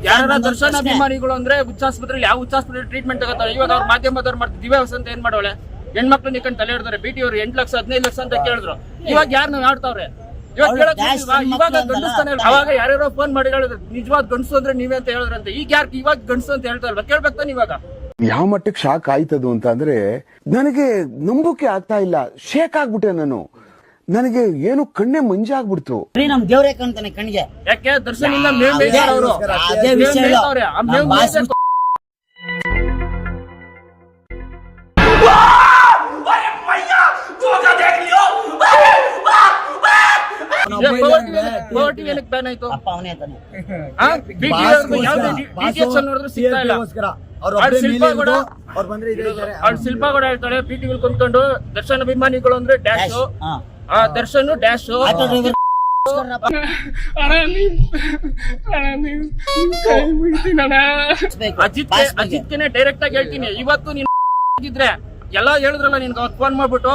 ಯಾರ ದರ್ಶನ ಅಭಿಮಾನಿಗಳು ಅಂದ್ರೆ ಹುಚ್ಚಾಸ್ಪತ್ರೆಯಲ್ಲಿ ಯಾವ ಹುಚ್ಚಾಸ್ಪತ್ರೆ ಟ್ರೀಟ್ಮೆಂಟ್ ತಗೋತಾರೆ. ಇವಾಗ ಅವ್ರ ಮಾಧ್ಯಮದವ್ರು ಮಾಡ್ತಾರೆ ದಿವ್ಯ ಅಂತ ಏನ್ ಮಾಡೋಳೆ, ಹೆಣ್ಮಕ್ಳು ನಿಂಕೊಂಡು ತಲೆ ಹಿಡಿದ್ರೆ ಬಿಟಿ ಅವ್ರು 8 ಲಕ್ಷ 15 ಲಕ್ಷ ಅಂತ ಕೇಳಿದ್ರು. ಇವಾಗ ಯಾರು ಆಡ್ತಾವ್ರೆ, ಇವಾಗ ಗಂಡಸ್ತಾನೆ. ಅವಾಗ ಯಾರ್ಯಾರೋ ಫೋನ್ ಮಾಡಿ ಹೇಳಿದ್ರು ನಿಜವಾದ ಗಂಡಸು ಅಂದ್ರೆ ನೀವೇ ಅಂತ ಹೇಳಿದ್ರಂತೆ. ಈಗ ಯಾರು ಇವಾಗ ಗಂಡಸು ಅಂತ ಹೇಳ್ತಾ ಇಲ್ವಾ? ಕೇಳ್ಬೇಕು ತಾನೆ ಇವಾಗ. ಯಾವ ಮಟ್ಟಕ್ಕೆ ಶಾಕ್ ಆಯ್ತದು ಅಂತ ಅಂದ್ರೆ ನನಗೆ ನಂಬೋಕೆ ಆಗ್ತಾ ಇಲ್ಲ. ಶೇಕ್ ಆಗ್ಬಿಟ್ಟೆ ನಾನು. ನನಗೆ ಏನು ಕಣ್ಣೆ ಮಂಜಾಗ್ಬಿಡ್ತು. ನಮ್ ದೇವ್ರೇ ಕಾಣ್ತಾನೆ ಕಣ್ಣಿಗೆ. ಯಾಕೆ ದರ್ಶನ್ ಇಂದ ಮೇವ್ ಅವರು ಬ್ಯಾನ್ ಆಯ್ತು. ಶಿಲ್ಪಾ ಕೂಡ ಹೇಳ್ತಾಳೆ ಪಿಟಿಗಳು ಕುಂತ್ಕೊಂಡು ದರ್ಶನ್ ಅಭಿಮಾನಿಗಳು ಅಂದ್ರೆ ಡ್ಯಾಶ್, ದರ್ಶನ್ ಡ್ಯಾಶ್. ಅಜಿತ್ಗೆ ಡೈರೆಕ್ಟ್ ಆಗಿ ಹೇಳ್ತೀನಿ, ಇವತ್ತು ನೀನ್ ಇದ್ರೆ ಎಲ್ಲ ಹೇಳಿದ್ರಲ್ಲ ನಿನ್ಗೆ ಅವತ್ತು ಫೋನ್ ಮಾಡ್ಬಿಟ್ಟು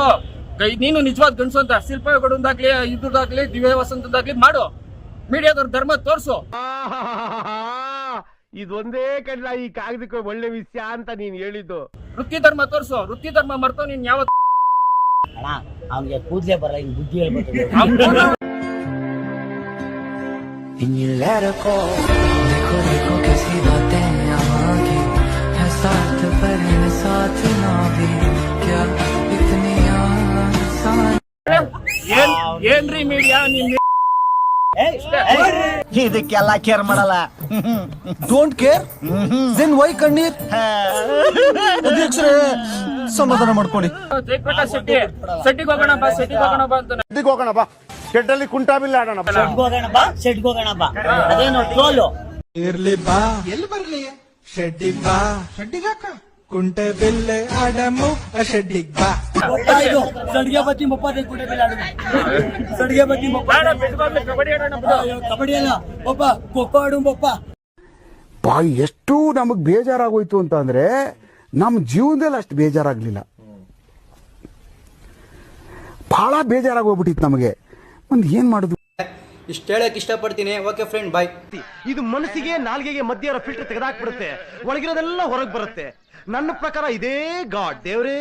ನೀನು ನಿಜವಾದ ಗಂಡಸು ಅಂತ ಶಿಲ್ಪಗಳದಾಗ್ಲಿ ಇದ್ರದಾಗ್ಲಿ ದಿವ್ಯ ವಸಂತದಾಗ್ಲಿ ಮಾಡು, ಮೀಡಿಯಾದವ್ರ ಧರ್ಮ ತೋರ್ಸು. ಇದೊಂದೇ ಕಡ್ಲ ಈ ಕಾಗದಕ್ಕೆ ಒಳ್ಳೆ ವಿಷಯ ಅಂತ ನೀನ್ ಹೇಳಿದ್ದು. ವೃತ್ತಿ ಧರ್ಮ ತೋರ್ಸು. ವೃತ್ತಿ ಧರ್ಮ ಮರ್ತು ನೀನ್ ಯಾವ ಅವ್ನಿಗೆ ಕೂದ್ಲೇ ಬರಲ್ಲ, ಹಿಂಗ್ ಬುದ್ಧಿ ಹೇಳ್ಬೇಕು. ಏನ್ರಿ ಮೀಡಿಯಾ ನಿಮ್ ಇದಕ್ಕೆಲ್ಲ ಕೇರ್ ಮಾಡಲ್ಲ. ಡೋಂಟ್ ಕೇರ್ ದೆನ್ ವೈ ಕಣ್ಣೀರ್? ಅಧ್ಯಕ್ಷರೇ ಸಮಾಧಾನ ಮಾಡ್ಕೊಳ್ಳಿ. ಜಯಪ್ರಕಾಶ್ ಶೆಟ್ಟಿಗೆ ಹೋಗೋಣ ಬಾ, ಶೆಟ್ಟಿಗೆ ಹೋಗೋಣ ಬಾ ಅಂತ. ಶೆಟ್ಟಿಗೆ ಹೋಗೋಣ ಬಾ, ಶೆಡ್ಡಲ್ಲಿ ಕುಂಟಾಬಿಲ್ಲ ಆಡೋಣ. ಶೆಡ್ಗೆ ಹೋಗೋಣ ಬಾ, ಅದೇನೋ ಟ್ರೋಲು. ಇರ್ಲಿ ಬಾ, ಎಲ್ಲಿ ಬರ್ಲಿ? ಶೆಡ್ಡಿಗ್ ಬಾ, ಶೆಡ್ಡಿಗಾಕ ಕುಂಟೆ ಬಿಲ್ಲೆ ಆಡಮು ಶೆಡ್ಡಿಗ್ ಬಾ. ಸಡ್ಗೆ ಬತ್ತಿ ಮುಪ್ಪಾದ ಕುಂಟೆ ಬಿಲ್ಲೆ ಆಡಮು. ಸಡ್ಗೆ ಬತ್ತಿ ಕಬಡ್ಡಿ ಆಡೋಣ. ಕಬಡ್ಡಿ ಅಲ್ಲ ಒಬ್ಬ ಖೋಖೋ ಆಡು ಒಬ್ಬ. ಎಷ್ಟು ನಮಗ್ ಬೇಜಾರಾಗೋಯ್ತು ಅಂತ ಅಂದ್ರೆ ನಮ್ ಜೀವನದಲ್ಲಿ ಅಷ್ಟು ಬೇಜಾರಾಗ್ಲಿಲ್ಲ. ಬಹಳ ಬೇಜಾರಾಗೋಗ್ಬಿಟ್ಟಿತ್ತು ನಮಗೆ. ಒಂದ್ ಏನ್ ಮಾಡುದು? ಇಷ್ಟ ಹೇಳಕ್ ಇಷ್ಟಪಡ್ತೀನಿ. ಓಕೆ ಫ್ರೆಂಡ್, ಬಾಯ್. ಇದು ಮನಸ್ಸಿಗೆ ನಾಲ್ಗೆಗೆ ಮಧ್ಯ ಇರೋ ಫಿಲ್ಟರ್ ತೆಗೆದಾಕ್ಬಿಡುತ್ತೆ, ಒಳಗಿರೋದೆಲ್ಲ ಹೊರಗೆ ಬರುತ್ತೆ. ನನ್ನ ಪ್ರಕಾರ ಇದೇ ಗಾಡ್ ದೇವ್ರೇ.